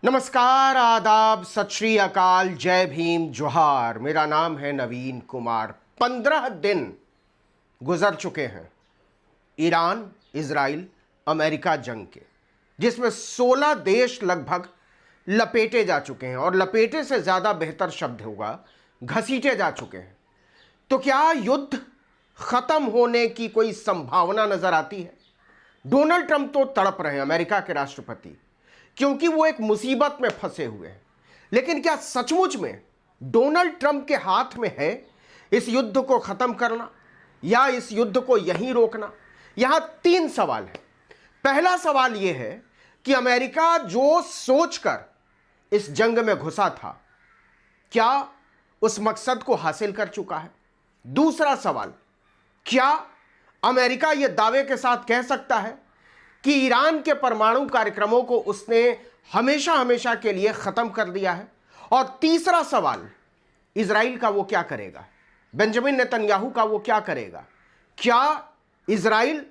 नमस्कार, आदाब, सत श्री अकाल, जय भीम, जोहार। मेरा नाम है नवीन कुमार। 15 दिन गुजर चुके हैं ईरान, इजराइल, अमेरिका जंग के, जिसमें 16 देश लगभग लपेटे जा चुके हैं, और लपेटे से ज़्यादा बेहतर शब्द होगा घसीटे जा चुके हैं। तो क्या युद्ध ख़त्म होने की कोई संभावना नज़र आती है? डोनाल्ड ट्रंप तो तड़प रहे हैं, अमेरिका के राष्ट्रपति, क्योंकि वो एक मुसीबत में फंसे हुए हैं। लेकिन क्या सचमुच में डोनाल्ड ट्रंप के हाथ में है इस युद्ध को खत्म करना या इस युद्ध को यहीं रोकना? यहां 3 सवाल हैं। पहला सवाल यह है कि अमेरिका जो सोचकर इस जंग में घुसा था, क्या उस मकसद को हासिल कर चुका है? दूसरा सवाल, क्या अमेरिका यह दावे के साथ कह सकता है कि ईरान के परमाणु कार्यक्रमों को उसने हमेशा हमेशा के लिए खत्म कर दिया है? और तीसरा सवाल, इजराइल का वो क्या करेगा? बेंजामिन नेतन्याहू का वो क्या करेगा? क्या इजराइल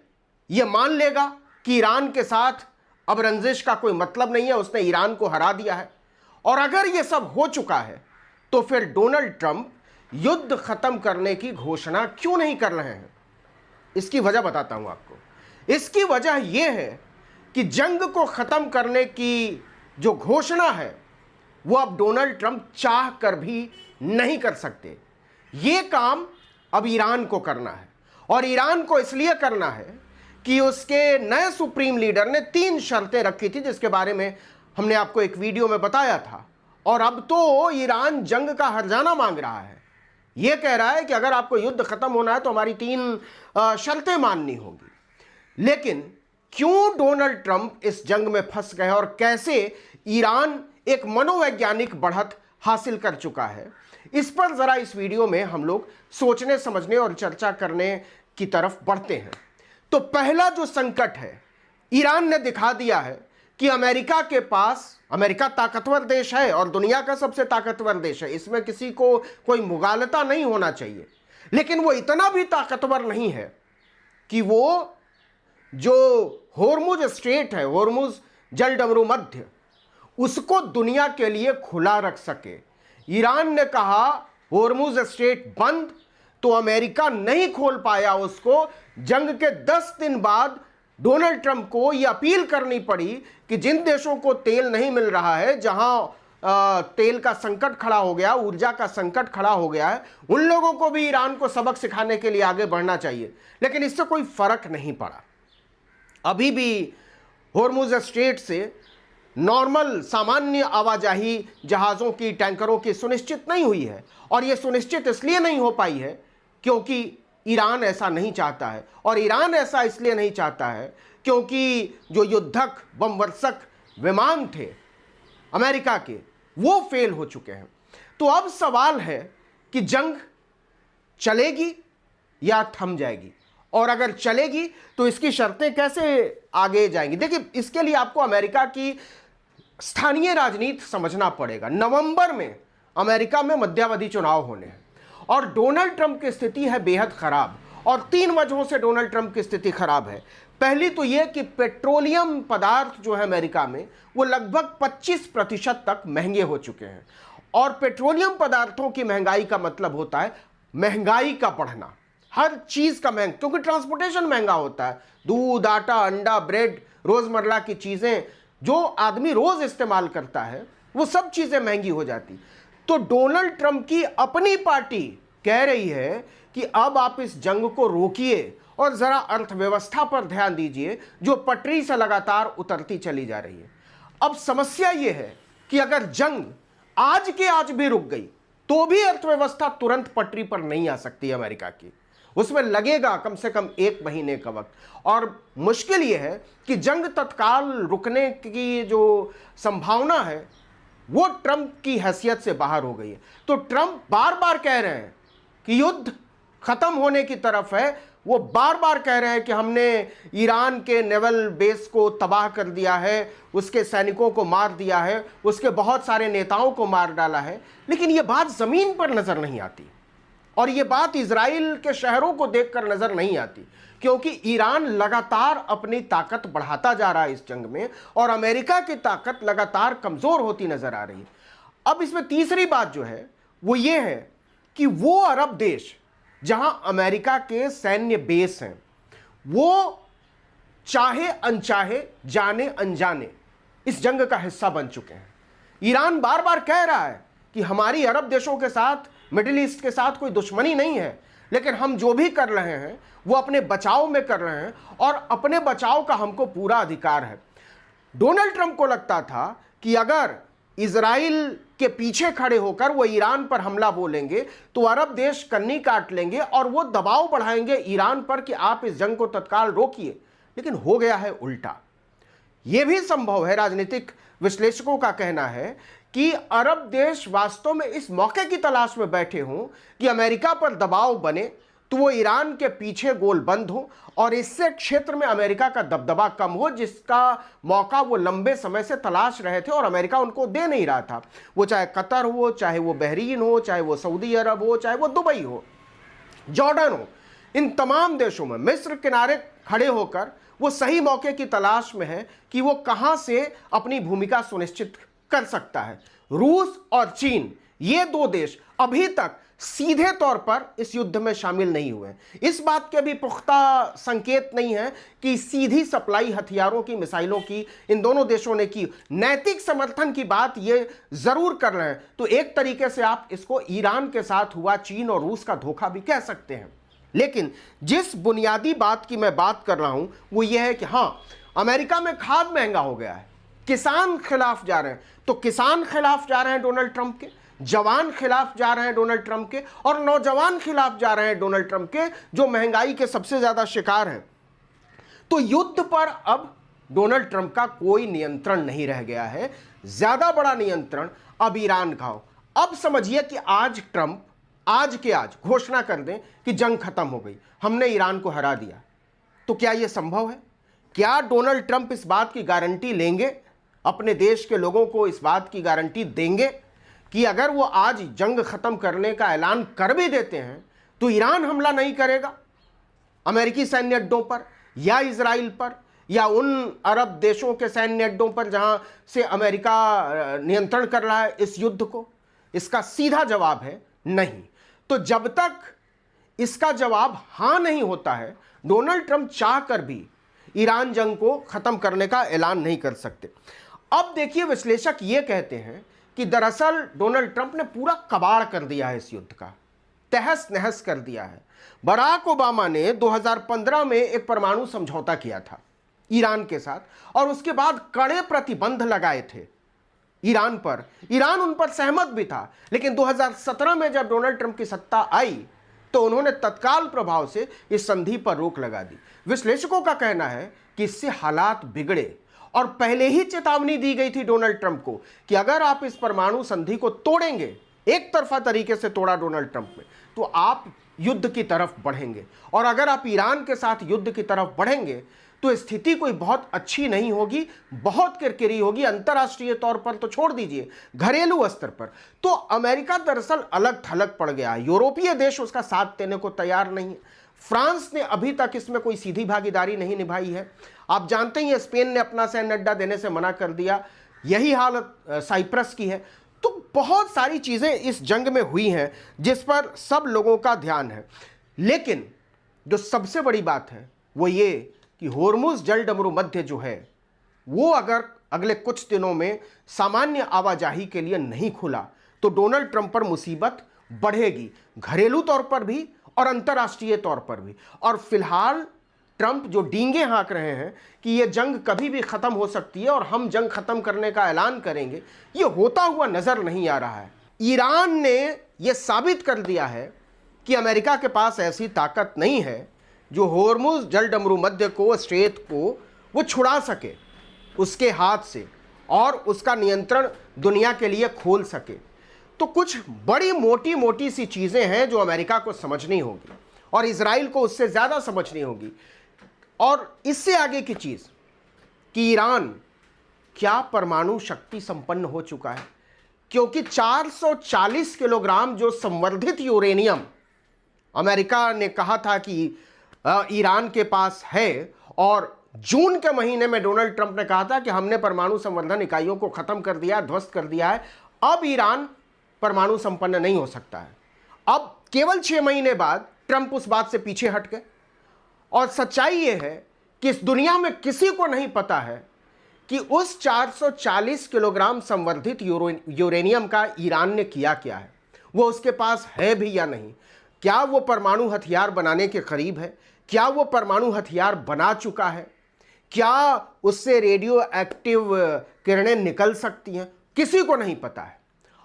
ये मान लेगा कि ईरान के साथ अब रंजिश का कोई मतलब नहीं है, उसने ईरान को हरा दिया है? और अगर ये सब हो चुका है तो फिर डोनाल्ड ट्रंप युद्ध खत्म करने की घोषणा क्यों नहीं कर रहे हैं? इसकी वजह बताता हूं आपको। इसकी वजह यह है कि जंग को खत्म करने की जो घोषणा है वो अब डोनाल्ड ट्रंप चाह कर भी नहीं कर सकते। ये काम अब ईरान को करना है, और ईरान को इसलिए करना है कि उसके नए सुप्रीम लीडर ने 3 शर्तें रखी थी, जिसके बारे में हमने आपको एक वीडियो में बताया था। और अब तो ईरान जंग का हर्जाना मांग रहा है। यह कह रहा है कि अगर आपको युद्ध खत्म होना है तो हमारी 3 शर्तें माननी होंगी। लेकिन क्यों डोनाल्ड ट्रंप इस जंग में फंस गए और कैसे ईरान एक मनोवैज्ञानिक बढ़त हासिल कर चुका है, इस पर जरा इस वीडियो में हम लोग सोचने, समझने और चर्चा करने की तरफ बढ़ते हैं। तो पहला जो संकट है, ईरान ने दिखा दिया है कि अमेरिका के पास, अमेरिका ताकतवर देश है और दुनिया का सबसे ताकतवर देश है, इसमें किसी को कोई मुगालता नहीं होना चाहिए। लेकिन वो इतना भी ताकतवर नहीं है कि वो जो होर्मुज स्ट्रेट है, होर्मुज जलडमरू मध्य, उसको दुनिया के लिए खुला रख सके। ईरान ने कहा होर्मुज स्ट्रेट बंद, तो अमेरिका नहीं खोल पाया उसको। जंग के 10 दिन बाद डोनाल्ड ट्रंप को यह अपील करनी पड़ी कि जिन देशों को तेल नहीं मिल रहा है, जहां तेल का संकट खड़ा हो गया, ऊर्जा का संकट खड़ा हो गया है, उन लोगों को भी ईरान को सबक सिखाने के लिए आगे बढ़ना चाहिए। लेकिन इससे कोई फर्क नहीं पड़ा। अभी भी होर्मुज स्ट्रेट से नॉर्मल सामान्य आवाजाही जहाज़ों की, टैंकरों की सुनिश्चित नहीं हुई है। और ये सुनिश्चित इसलिए नहीं हो पाई है क्योंकि ईरान ऐसा नहीं चाहता है। और ईरान ऐसा इसलिए नहीं चाहता है क्योंकि जो युद्धक बमवर्षक विमान थे अमेरिका के, वो फेल हो चुके हैं। तो अब सवाल है कि जंग चलेगी या थम जाएगी, और अगर चलेगी तो इसकी शर्तें कैसे आगे जाएंगी? देखिए, इसके लिए आपको अमेरिका की स्थानीय राजनीति समझना पड़ेगा। नवंबर में अमेरिका में मध्यावधि चुनाव होने हैं और डोनाल्ड ट्रंप की स्थिति है बेहद खराब। और 3 वजहों से डोनाल्ड ट्रंप की स्थिति खराब है। पहली तो यह कि पेट्रोलियम पदार्थ जो है अमेरिका में, वो लगभग 25% तक महंगे हो चुके हैं। और पेट्रोलियम पदार्थों की महंगाई का मतलब होता है महंगाई का बढ़ना, हर चीज का महंगा, क्योंकि ट्रांसपोर्टेशन महंगा होता है। दूध, आटा, अंडा, ब्रेड, रोजमर्रा की चीजें जो आदमी रोज इस्तेमाल करता है, वो सब चीजें महंगी हो जाती। तो डोनाल्ड ट्रंप की अपनी पार्टी कह रही है कि अब आप इस जंग को रोकिए और जरा अर्थव्यवस्था पर ध्यान दीजिए, जो पटरी से लगातार उतरती चली जा रही है। अब समस्या यह है कि अगर जंग आज के आज भी रुक गई तो भी अर्थव्यवस्था तुरंत पटरी पर नहीं आ सकती अमेरिका की। उसमें लगेगा कम से कम 1 महीने का वक्त। और मुश्किल यह है कि जंग तत्काल रुकने की जो संभावना है वो ट्रंप की हैसियत से बाहर हो गई है। तो ट्रंप बार बार कह रहे हैं कि युद्ध खत्म होने की तरफ है। वो बार बार कह रहे हैं कि हमने ईरान के नेवल बेस को तबाह कर दिया है, उसके सैनिकों को मार दिया है, उसके बहुत सारे नेताओं को मार डाला है। लेकिन ये बात जमीन पर नजर नहीं आती। और ये बात इजराइल के शहरों को देखकर नजर नहीं आती, क्योंकि ईरान लगातार अपनी ताकत बढ़ाता जा रहा है इस जंग में और अमेरिका की ताकत लगातार कमजोर होती नजर आ रही है। अब इसमें तीसरी बात जो है वो ये है कि वो अरब देश जहां अमेरिका के सैन्य बेस हैं, वो चाहे अनचाहे, जाने अनजाने इस जंग का हिस्सा बन चुके हैं। ईरान बार बार कह रहा है कि हमारी अरब देशों के साथ, मिडिल ईस्ट के साथ कोई दुश्मनी नहीं है, लेकिन हम जो भी कर रहे हैं वो अपने बचाव में कर रहे हैं और अपने बचाव का हमको पूरा अधिकार है। डोनाल्ड ट्रंप को लगता था कि अगर इजराइल के पीछे खड़े होकर वो ईरान पर हमला बोलेंगे तो अरब देश कन्नी काट लेंगे और वो दबाव बढ़ाएंगे ईरान पर कि आप इस जंग को तत्काल रोकिए, लेकिन हो गया है उल्टा। यह भी संभव है, राजनीतिक विश्लेषकों का कहना है कि अरब देश वास्तव में इस मौके की तलाश में बैठे हों कि अमेरिका पर दबाव बने तो वो ईरान के पीछे गोल बंद हो और इससे क्षेत्र में अमेरिका का दबदबा कम हो, जिसका मौका वो लंबे समय से तलाश रहे थे और अमेरिका उनको दे नहीं रहा था। वो चाहे कतर हो, चाहे वो बहरीन हो, चाहे वो सऊदी अरब हो, चाहे वो दुबई हो, जॉर्डन हो, इन तमाम देशों में मिस्र किनारे खड़े होकर वो सही मौके की तलाश में है कि वो कहां से अपनी भूमिका सुनिश्चित कर सकता है। रूस और चीन, ये दो देश अभी तक सीधे तौर पर इस युद्ध में शामिल नहीं हुए। इस बात के भी पुख्ता संकेत नहीं है कि सीधी सप्लाई हथियारों की, मिसाइलों की इन दोनों देशों ने की। नैतिक समर्थन की बात ये जरूर कर रहे हैं, तो एक तरीके से आप इसको ईरान के साथ हुआ चीन और रूस का धोखा भी कह सकते हैं। लेकिन जिस बुनियादी बात की मैं बात कर रहा हूं वो ये है कि हां, अमेरिका में खाद महंगा हो गया है, किसान खिलाफ जा रहे हैं, तो किसान खिलाफ जा रहे हैं डोनाल्ड ट्रंप के, जवान खिलाफ जा रहे हैं डोनाल्ड ट्रंप के, और नौजवान खिलाफ जा रहे हैं डोनाल्ड ट्रंप के, जो महंगाई के सबसे ज्यादा शिकार हैं। तो युद्ध पर अब डोनाल्ड ट्रंप का कोई नियंत्रण नहीं रह गया है। ज्यादा बड़ा नियंत्रण अब ईरान का हो। अब समझिए कि आज ट्रंप आज के आज घोषणा कर दें कि जंग खत्म हो गई, हमने ईरान को हरा दिया, तो क्या यह संभव है? क्या डोनाल्ड ट्रंप इस बात की गारंटी लेंगे, अपने देश के लोगों को इस बात की गारंटी देंगे कि अगर वो आज जंग खत्म करने का ऐलान कर भी देते हैं तो ईरान हमला नहीं करेगा अमेरिकी सैन्य अड्डों पर या इजराइल पर या उन अरब देशों के सैन्य अड्डों पर जहां से अमेरिका नियंत्रण कर रहा है इस युद्ध को? इसका सीधा जवाब है नहीं। तो जब तक इसका जवाब हां नहीं होता है, डोनाल्ड ट्रंप चाह कर भी ईरान जंग को खत्म करने का ऐलान नहीं कर सकते। अब देखिए, विश्लेषक ये कहते हैं कि दरअसल डोनाल्ड ट्रंप ने पूरा कबाड़ कर दिया है, इस युद्ध का तहस नहस कर दिया है। बराक ओबामा ने 2015 में एक परमाणु समझौता किया था ईरान के साथ और उसके बाद कड़े प्रतिबंध लगाए थे ईरान पर। ईरान उन पर सहमत भी था, लेकिन 2017 में जब डोनाल्ड ट्रंप की सत्ता आई तो उन्होंने तत्काल प्रभाव से इस संधि पर रोक लगा दी। विश्लेषकों का कहना है कि इससे हालात बिगड़े और पहले ही चेतावनी दी गई थी डोनाल्ड ट्रंप को कि अगर आप इस परमाणु संधि को तोड़ेंगे, एक तरफा तरीके से तोड़ा डोनाल्ड ट्रंप ने, तो आप युद्ध की तरफ बढ़ेंगे, और अगर आप ईरान के साथ युद्ध की तरफ बढ़ेंगे तो स्थिति कोई बहुत अच्छी नहीं होगी, बहुत किरकिरी होगी। अंतर्राष्ट्रीय तौर पर तो छोड़ दीजिए, घरेलू स्तर पर तो अमेरिका दरअसल अलग थलग पड़ गया है। यूरोपीय देश उसका साथ देने को तैयार नहीं है। फ्रांस ने अभी तक इसमें कोई सीधी भागीदारी नहीं निभाई है। आप जानते ही स्पेन ने अपना सैन्य अड्डा देने से मना कर दिया, यही हालत साइप्रस की है। तो बहुत सारी चीजें इस जंग में हुई हैं जिस पर सब लोगों का ध्यान है। लेकिन जो सबसे बड़ी बात है वो ये कि होर्मुज जलडमरू मध्य जो है वो अगर अगले कुछ दिनों में सामान्य आवाजाही के लिए नहीं खुला तो डोनाल्ड ट्रंप पर मुसीबत बढ़ेगी, घरेलू तौर पर भी और अंतर्राष्ट्रीय तौर पर भी। और फिलहाल ट्रंप जो डींगे हाँक रहे हैं कि ये जंग कभी भी खत्म हो सकती है और हम जंग खत्म करने का ऐलान करेंगे, ये होता हुआ नजर नहीं आ रहा है। ईरान ने यह साबित कर दिया है कि अमेरिका के पास ऐसी ताकत नहीं है जो होर्मुज जलडमरू मध्य को, स्ट्रेट को वो छुड़ा सके उसके हाथ से और उसका नियंत्रण दुनिया के लिए खोल सके। तो कुछ बड़ी मोटी मोटी सी चीजें हैं जो अमेरिका को समझनी होगी और इजराइल को उससे ज्यादा समझनी होगी। और इससे आगे की चीज कि ईरान क्या परमाणु शक्ति संपन्न हो चुका है, क्योंकि 440 किलोग्राम जो संवर्धित यूरेनियम अमेरिका ने कहा था कि ईरान के पास है, और जून के महीने में डोनाल्ड ट्रंप ने कहा था कि हमने परमाणु संवर्धन इकाइयों को खत्म कर दिया, ध्वस्त कर दिया है, अब ईरान परमाणु संपन्न नहीं हो सकता है। अब केवल 6 महीने बाद ट्रंप उस बात से पीछे हट गए। और सच्चाई यह है कि इस दुनिया में किसी को नहीं पता है कि उस 440 किलोग्राम संवर्धित यूरेनियम का ईरान ने किया क्या है, वो उसके पास है भी या नहीं, क्या वो परमाणु हथियार बनाने के करीब है, क्या वो परमाणु हथियार बना चुका है, क्या उससे रेडियो एक्टिव किरणें निकल सकती हैं, किसी को नहीं पता है।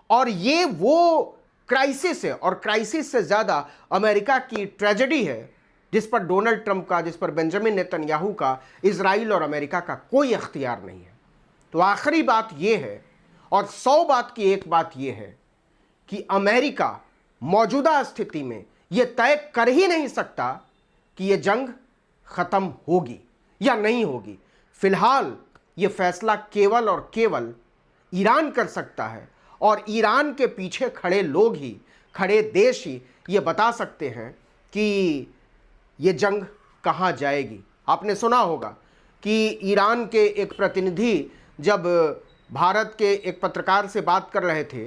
और ये वो क्राइसिस है, और क्राइसिस से ज़्यादा अमेरिका की ट्रेजेडी है जिस पर डोनाल्ड ट्रंप का, जिस पर बेंजामिन नेतन्याहू का, इजराइल और अमेरिका का कोई इख्तियार नहीं है। तो आखिरी बात यह है, और 100 बात की एक बात यह है कि अमेरिका मौजूदा स्थिति में यह तय कर ही नहीं सकता कि यह जंग खत्म होगी या नहीं होगी। फिलहाल यह फैसला केवल और केवल ईरान कर सकता है, और ईरान के पीछे खड़े लोग ही, खड़े देश ही ये बता सकते हैं कि ये जंग कहाँ जाएगी। आपने सुना होगा कि ईरान के एक प्रतिनिधि जब भारत के एक पत्रकार से बात कर रहे थे,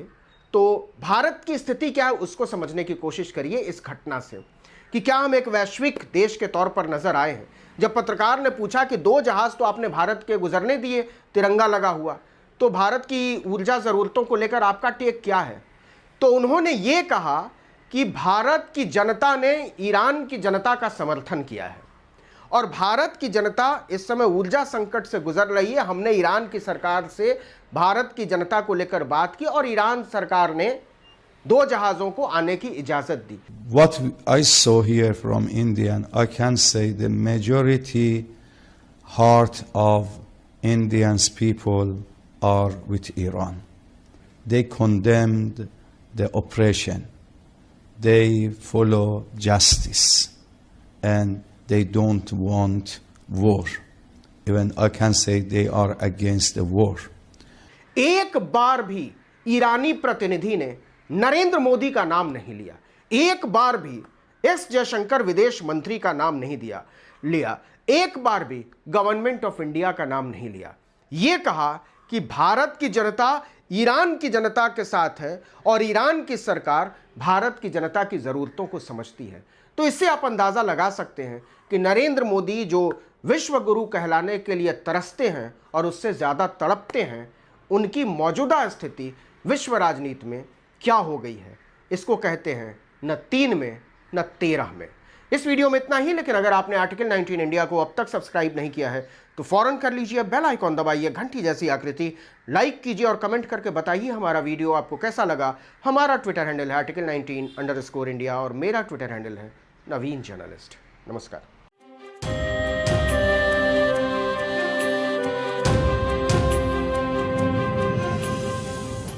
तो भारत की स्थिति क्या है उसको समझने की कोशिश करिए इस घटना से, कि क्या हम एक वैश्विक देश के तौर पर नजर आए हैं। जब पत्रकार ने पूछा कि 2 जहाज तो आपने भारत के गुजरने दिए तिरंगा लगा हुआ, तो भारत की ऊर्जा ज़रूरतों को लेकर आपका टेक क्या है, तो उन्होंने ये कहा कि भारत की जनता ने ईरान की जनता का समर्थन किया है, और भारत की जनता इस समय ऊर्जा संकट से गुजर रही है। हमने ईरान की सरकार से भारत की जनता को लेकर बात की, और ईरान सरकार ने 2 जहाज़ों को आने की इजाज़त दी। What I saw here from Indian, I can say the majority heart of Indians people are with Iran. They condemned the oppression. They follow justice, and they don't want war. Even I can say they are against the war. एक बार भी ईरानी प्रतिनिधि ने नरेंद्र मोदी का नाम नहीं लिया, एक बार भी एस जयशंकर विदेश मंत्री का नाम नहीं लिया, एक बार भी गवर्नमेंट ऑफ इंडिया का नाम नहीं लिया। ये कहा कि भारत की जनता ईरान की जनता के साथ है, और ईरान की सरकार भारत की जनता की ज़रूरतों को समझती है। तो इससे आप अंदाज़ा लगा सकते हैं कि नरेंद्र मोदी जो विश्व गुरु कहलाने के लिए तरसते हैं और उससे ज़्यादा तड़पते हैं, उनकी मौजूदा स्थिति विश्व राजनीति में क्या हो गई है, इसको कहते हैं न 3 में न 13 में। इस वीडियो में इतना ही, लेकिन अगर आपने आर्टिकल 19 इंडिया को अब तक सब्सक्राइब नहीं किया है तो फौरन कर लीजिए, बेल आइकॉन दबाइए, घंटी जैसी आकृति, लाइक कीजिए और कमेंट करके बताइए हमारा वीडियो आपको कैसा लगा। हमारा ट्विटर हैंडल है article19_India और मेरा ट्विटर हैंडल है नवीन जर्नलिस्ट। नमस्कार।